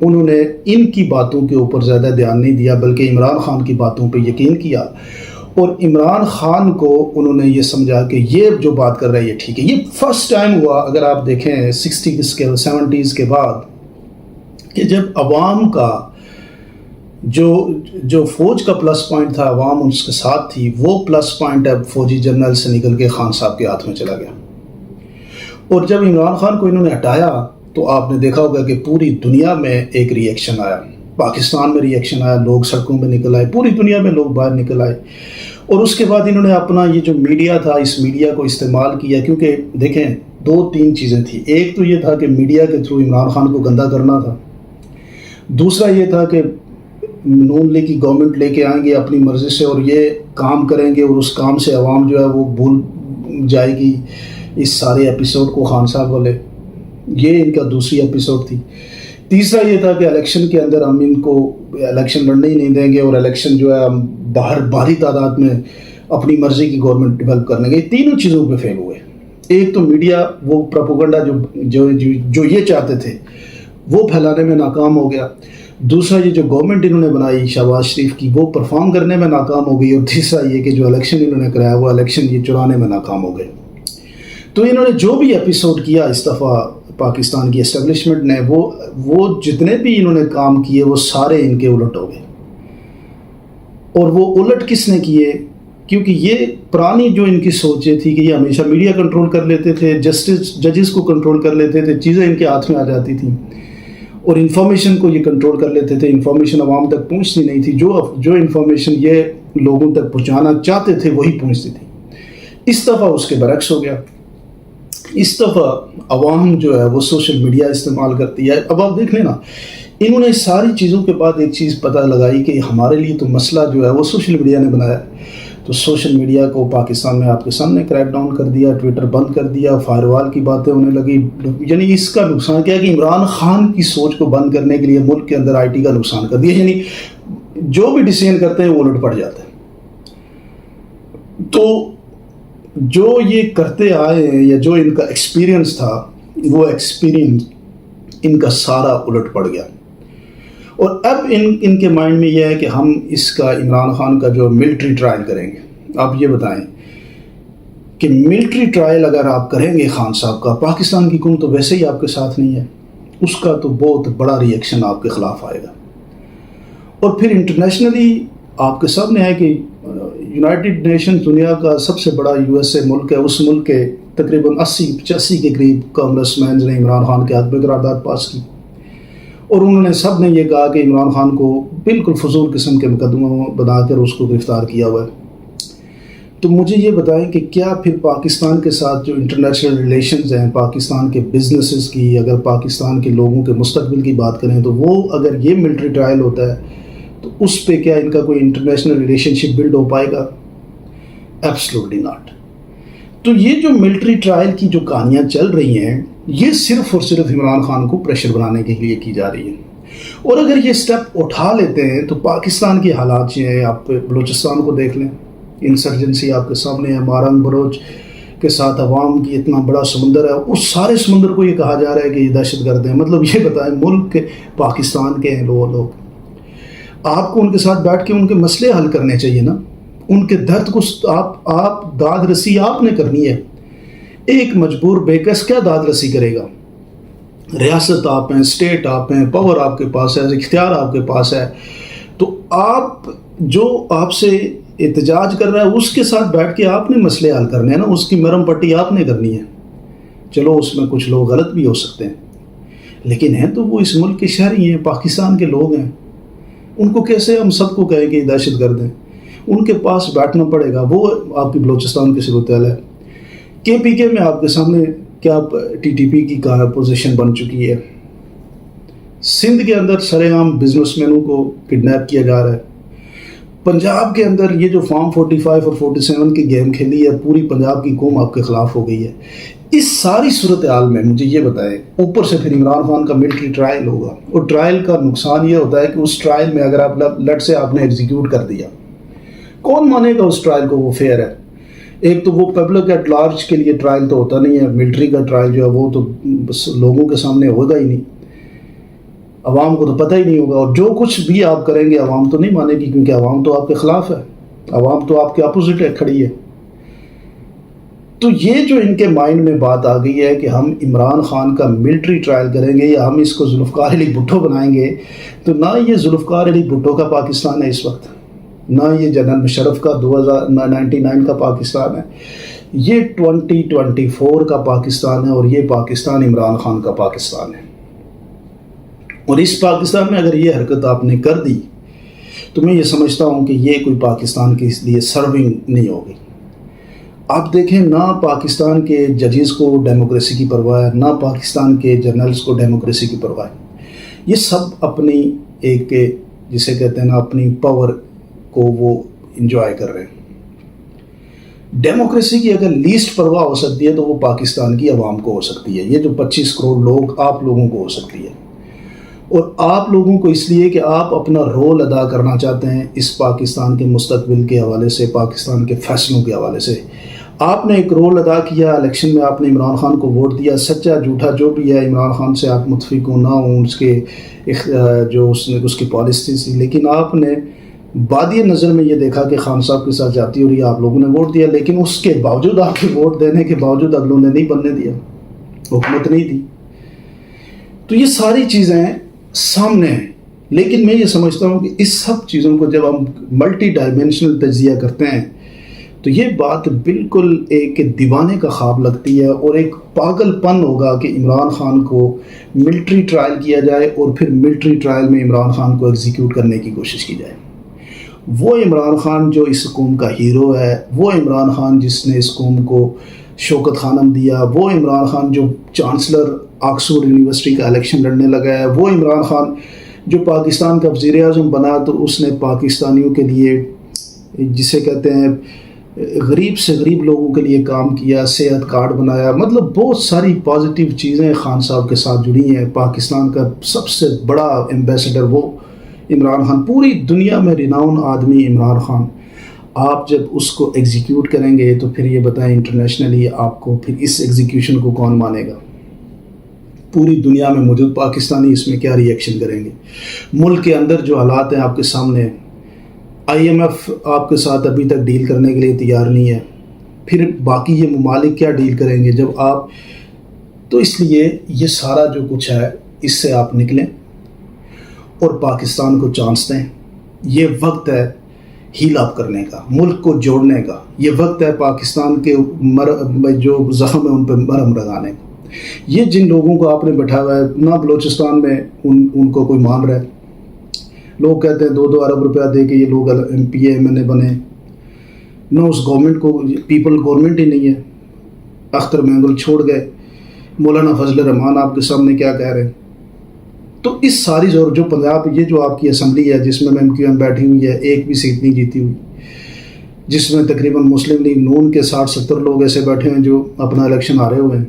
انہوں نے ان کی باتوں کے اوپر زیادہ دھیان نہیں دیا بلکہ عمران خان کی باتوں پہ یقین کیا، اور عمران خان کو انہوں نے یہ سمجھا کہ یہ جو بات کر رہا ہے یہ ٹھیک ہے۔ یہ فرسٹ ٹائم ہوا اگر آپ دیکھیں 60s کے 70s کے بعد کہ جب عوام کا جو فوج کا پلس پوائنٹ تھا، عوام اس کے ساتھ تھی، وہ پلس پوائنٹ اب فوجی جنرل سے نکل کے خان صاحب کے ہاتھ میں چلا گیا۔ اور جب عمران خان کو انہوں نے ہٹایا تو آپ نے دیکھا ہوگا کہ پوری دنیا میں ایک ری ایکشن آیا، پاکستان میں ری ایکشن آیا، لوگ سڑکوں پہ نکل آئے، پوری دنیا میں لوگ باہر نکل آئے۔ اور اس کے بعد انہوں نے اپنا یہ جو میڈیا تھا، اس میڈیا کو استعمال کیا، کیونکہ دیکھیں 2-3 چیزیں تھیں۔ ایک تو یہ تھا کہ میڈیا کے تھرو عمران خان کو گندہ کرنا تھا، دوسرا یہ تھا کہ نون لیگ کی گورنمنٹ لے کے آئیں گے اپنی مرضی سے اور یہ کام کریں گے، اور اس کام سے عوام جو ہے وہ بھول جائے گی اس سارے ایپیسوڈ کو، خان صاحب والے۔ یہ ان کا دوسری ایپیسوڈ تھی۔ تیسرا یہ تھا کہ الیکشن کے اندر ہم ان کو الیکشن لڑنے ہی نہیں دیں گے، اور الیکشن جو ہے ہم باہر بھاری تعداد میں اپنی مرضی کی گورنمنٹ ڈیولپ کرنے گے۔ تینوں چیزوں پہ فیل ہوئے۔ ایک تو میڈیا وہ پروپیگنڈا جو یہ چاہتے تھے وہ پھیلانے میں ناکام ہو گیا، دوسرا یہ جو گورنمنٹ انہوں نے بنائی شہباز شریف کی وہ پرفارم کرنے میں ناکام ہو گئی، اور تیسرا یہ کہ جو الیکشن انہوں نے کرایا وہ الیکشن یہ چرانے میں ناکام ہو گئے۔ تو انہوں نے جو بھی ایپیسوڈ کیا اس دفعہ پاکستان کی اسٹیبلشمنٹ نے، وہ جتنے بھی انہوں نے کام کیے وہ سارے ان کے الٹ ہو گئے۔ اور وہ الٹ کس نے کیے؟ کیونکہ یہ پرانی جو ان کی سوچیں تھی کہ یہ ہمیشہ میڈیا کنٹرول کر لیتے تھے، ججز کو کنٹرول کر لیتے تھے، چیزیں ان کے ہاتھ میں آ جاتی تھیں، اور انفارمیشن کو یہ کنٹرول کر لیتے تھے، انفارمیشن عوام تک پہنچتی نہیں تھی، جو انفارمیشن یہ لوگوں تک پہنچانا چاہتے تھے وہی پہنچتی تھی۔ اس دفعہ اس کے برعکس ہو گیا۔ اس دفعہ عوام جو ہے وہ سوشل میڈیا استعمال کرتی ہے۔ اب آپ دیکھ لیں نا، انہوں نے ساری چیزوں کے بعد ایک چیز پتہ لگائی کہ ہمارے لیے تو مسئلہ جو ہے وہ سوشل میڈیا نے بنایا، تو سوشل میڈیا کو پاکستان میں آپ کے سامنے کریک ڈاؤن کر دیا، ٹویٹر بند کر دیا، فائر وال کی باتیں ہونے لگی۔ یعنی اس کا نقصان کیا ہے کہ عمران خان کی سوچ کو بند کرنے کے لیے ملک کے اندر آئی ٹی کا نقصان کر دیا، یعنی جو بھی ڈیسیژن کرتے ہیں وہ الٹ پڑ جاتے ہیں۔ تو جو یہ کرتے آئے ہیں یا جو ان کا ایکسپیرینس تھا وہ ایکسپیرینس ان کا سارا الٹ پڑ گیا، اور اب ان کے مائنڈ میں یہ ہے کہ ہم اس کا عمران خان کا جو ملٹری ٹرائل کریں گے۔ آپ یہ بتائیں کہ ملٹری ٹرائل اگر آپ کریں گے خان صاحب کا، پاکستان کی حکومت تو ویسے ہی آپ کے ساتھ نہیں ہے، اس کا تو بہت بڑا ری ایکشن آپ کے خلاف آئے گا۔ اور پھر انٹرنیشنلی آپ کے سامنے ہے کہ یونائٹڈ نیشن دنیا کا سب سے بڑا USA ملک ہے، اس ملک کے تقریباً 80-85 کے قریب کانگریس مینز نے عمران خان کے حق میں قرارداد پاس کی، اور انہوں نے سب نے یہ کہا کہ عمران خان کو بالکل فضول قسم کے مقدموں بنا کر اس کو گرفتار کیا ہوا ہے۔ تو مجھے یہ بتائیں کہ کیا پھر پاکستان کے ساتھ جو انٹرنیشنل ریلیشنز ہیں، پاکستان کے بزنسز کی، اگر پاکستان کے لوگوں کے مستقبل کی بات کریں تو وہ اگر یہ ملٹری ٹرائل ہوتا ہے تو اس پہ کیا ان کا کوئی انٹرنیشنل ریلیشن شپ بلڈ ہو پائے گا؟ Absolutely not. تو یہ جو ملٹری ٹرائل کی جو کہانیاں چل رہی ہیں یہ صرف اور صرف عمران خان کو پریشر بنانے کے لیے کی جا رہی ہیں، اور اگر یہ سٹیپ اٹھا لیتے ہیں تو پاکستان کی حالات یہ ہیں۔ آپ بلوچستان کو دیکھ لیں، انسرجنسی آپ کے سامنے ہے، مارنگ بلوچ کے ساتھ عوام کی اتنا بڑا سمندر ہے، اس سارے سمندر کو یہ کہا جا رہا ہے کہ یہ دہشت گرد ہیں۔ مطلب یہ بتائیں ملک کے پاکستان کے ہیں لوگ، آپ کو ان کے ساتھ بیٹھ کے ان کے مسئلے حل کرنے چاہیے نا، ان کے درد کو آپ داد رسی آپ نے کرنی ہے۔ ایک مجبور بیکس کیا داد رسی کرے گا؟ ریاست آپ ہیں، اسٹیٹ آپ ہیں، پاور آپ کے پاس ہے، اختیار آپ کے پاس ہے، تو آپ جو آپ سے احتجاج کر رہا ہے اس کے ساتھ بیٹھ کے آپ نے مسئلے حل کرنے ہیں نا، اس کی مرم پٹی آپ نے کرنی ہے۔ چلو اس میں کچھ لوگ غلط بھی ہو سکتے ہیں، لیکن ہیں تو وہ اس ملک کے شہری ہیں، پاکستان کے لوگ ہیں، ان کو کیسے ہم سب کو کہیں کہ دہشت گرد ہیں؟ ان کے پاس بیٹھنا پڑے گا۔ وہ آپ کی بلوچستان کی صورتحال ہے۔ KPK میں آپ کے سامنے کیا TTP کی پوزیشن بن چکی ہے، سندھ کے اندر سرے عام بزنس مینوں کو کڈنیپ کیا جا رہا ہے، پنجاب کے اندر یہ جو فارم 45 اور 47 کی گیم کھیلی ہے، پوری پنجاب کی قوم آپ کے خلاف ہو گئی ہے۔ اس ساری صورتحال میں مجھے یہ بتائیں، اوپر سے پھر عمران خان کا ملٹری ٹرائل ہوگا، اور ٹرائل کا نقصان یہ ہوتا ہے کہ اس ٹرائل میں اگر آپ لٹ سے آپ نے ایگزیکیوٹ کر دیا، کون مانے گا اس ٹرائل کو وہ فیئر ہے؟ ایک تو وہ پبلک ایٹ لارج کے لیے ٹرائل تو ہوتا نہیں ہے، ملٹری کا ٹرائل جو ہے وہ تو بس لوگوں کے سامنے ہوگا ہی نہیں۔ عوام کو تو پتہ ہی نہیں ہوگا، اور جو کچھ بھی آپ کریں گے عوام تو نہیں مانے گی، کیونکہ عوام تو آپ کے خلاف ہے، عوام تو آپ کے اپوزٹ ہے، کھڑی ہے۔ تو یہ جو ان کے مائنڈ میں بات آ گئی ہے کہ ہم عمران خان کا ملٹری ٹرائل کریں گے یا ہم اس کو ذوالفقار علی بھٹو بنائیں گے، تو نہ یہ ذوالفقار علی بھٹو کا پاکستان ہے اس وقت، نہ یہ جنرل مشرف کا 2099 کا پاکستان ہے، یہ 2024 کا پاکستان ہے، اور یہ پاکستان عمران خان کا پاکستان ہے۔ اور اس پاکستان میں اگر یہ حرکت آپ نے کر دی تو میں یہ سمجھتا ہوں کہ یہ کوئی پاکستان کے اس لیے سرونگ نہیں ہوگی۔ آپ دیکھیں، نہ پاکستان کے ججز کو ڈیموکریسی کی پرواہ ہے، نہ پاکستان کے جرنلز کو ڈیموکریسی کی پرواہ ہے، یہ سب اپنی ایک جسے کہتے ہیں نا اپنی پاور کو وہ انجوائے کر رہے ہیں۔ ڈیموکریسی کی اگر لیسٹ پرواہ ہو سکتی ہے تو وہ پاکستان کی عوام کو ہو سکتی ہے، یہ جو 25 کروڑ لوگ آپ لوگوں کو ہو سکتی ہے، اور آپ لوگوں کو اس لیے کہ آپ اپنا رول ادا کرنا چاہتے ہیں اس پاکستان کے مستقبل کے حوالے سے، پاکستان کے فیصلوں کے حوالے سے۔ آپ نے ایک رول ادا کیا، الیکشن میں آپ نے عمران خان کو ووٹ دیا، سچا جھوٹا جو بھی ہے، عمران خان سے آپ متفق ہوں نہ ہوں، اس کے جو اس کی پالیسی تھی، لیکن آپ نے بادی نظر میں یہ دیکھا کہ خان صاحب کے ساتھ جاتی ہو رہی ہے، آپ لوگوں نے ووٹ دیا، لیکن اس کے باوجود آپ کے ووٹ دینے کے باوجود اگلوں نے نہیں بننے دیا، حکومت نہیں دی۔ تو یہ ساری چیزیں سامنے ہیں، لیکن میں یہ سمجھتا ہوں کہ اس سب چیزوں کو جب ہم ملٹی ڈائمینشنل تجزیہ کرتے ہیں تو یہ بات بالکل ایک دیوانے کا خواب لگتی ہے، اور ایک پاگل پن ہوگا کہ عمران خان کو ملٹری ٹرائل کیا جائے اور پھر ملٹری ٹرائل میں عمران خان کو ایگزیکیوٹ کرنے کی کوشش کی جائے۔ وہ عمران خان جو اس قوم کا ہیرو ہے، وہ عمران خان جس نے اس قوم کو شوکت خانم دیا، وہ عمران خان جو چانسلر آکسفورڈ یونیورسٹی کا الیکشن لڑنے لگا ہے، وہ عمران خان جو پاکستان کا وزیر اعظم بنا تو اس نے پاکستانیوں کے لیے جسے کہتے ہیں غریب سے غریب لوگوں کے لیے کام کیا، صحت کارڈ بنایا، مطلب بہت ساری پازیٹیو چیزیں خان صاحب کے ساتھ جڑی ہیں۔ پاکستان کا سب سے بڑا ایمبیسڈر وہ عمران خان، پوری دنیا میں ریناؤن آدمی عمران خان۔ آپ جب اس کو ایگزیکیوٹ کریں گے تو پھر یہ بتائیں انٹرنیشنلی آپ کو پھر اس ایگزیکیوشن کو کون مانے گا؟ پوری دنیا میں موجود پاکستانی اس میں کیا ری ایکشن کریں گے؟ ملک کے اندر جو حالات ہیں آپ کے سامنے، آئی ایم ایف آپ کے ساتھ ابھی تک ڈیل کرنے کے لیے تیار نہیں ہے، پھر باقی یہ ممالک کیا ڈیل کریں گے جب آپ؟ تو اس لیے یہ سارا جو کچھ ہے اس سے آپ نکلیں اور پاکستان کو چانس دیں۔ یہ وقت ہے ہیل اپ کرنے کا، ملک کو جوڑنے کا، یہ وقت ہے پاکستان کے جو زخم ہے ان پہ مرہم لگانے کا۔ یہ جن لوگوں کو آپ نے بٹھا ہوا ہے، نہ بلوچستان میں ان کو کوئی مان رہا ہے، لوگ کہتے ہیں 2 ارب روپیہ دے کے یہ لوگ M P A M N A بنے، نہ اس گورنمنٹ کو پیپل گورنمنٹ ہی نہیں ہے، اختر مینگل چھوڑ گئے، مولانا فضل الرحمان آپ کے سامنے کیا کہہ رہے ہیں۔ تو اس ساری زور جو پنجاب یہ جو آپ کی اسمبلی ہے جس میں ایم کیو ایم بیٹھی ہوئی ہے، ایک بھی سیٹ نہیں جیتی ہوئی، جس میں تقریباً مسلم لیگ نون کے 60-70 لوگ ایسے بیٹھے ہیں جو اپنا الیکشن ہارے ہوئے ہیں۔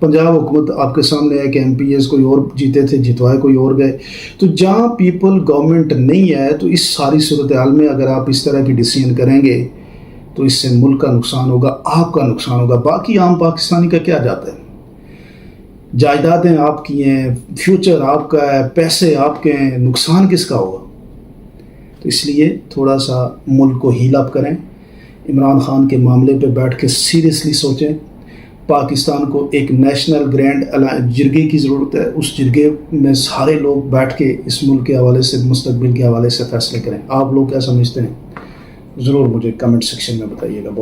پنجاب حکومت آپ کے سامنے ہے کہ ایم پی ایز کوئی اور جیتے تھے، جتوائے کوئی اور گئے۔ تو جہاں پیپل گورنمنٹ نہیں ہے تو اس ساری صورتحال میں اگر آپ اس طرح کی ڈیسیژن کریں گے تو اس سے ملک کا نقصان ہوگا، آپ کا نقصان ہوگا، باقی عام پاکستانی کا کیا جاتا ہے؟ جائیدادیں آپ کی ہیں، فیوچر آپ کا ہے، پیسے آپ کے ہیں، نقصان کس کا ہوگا؟ تو اس لیے تھوڑا سا ملک کو ہیل اپ کریں، عمران خان کے معاملے پہ بیٹھ کے سیریسلی سوچیں۔ پاکستان کو ایک نیشنل گرینڈ جرگے کی ضرورت ہے، اس جرگے میں سارے لوگ بیٹھ کے اس ملک کے حوالے سے، مستقبل کے حوالے سے فیصلے کریں۔ آپ لوگ کیا سمجھتے ہیں؟ ضرور مجھے کمنٹ سیکشن میں بتائیے گا۔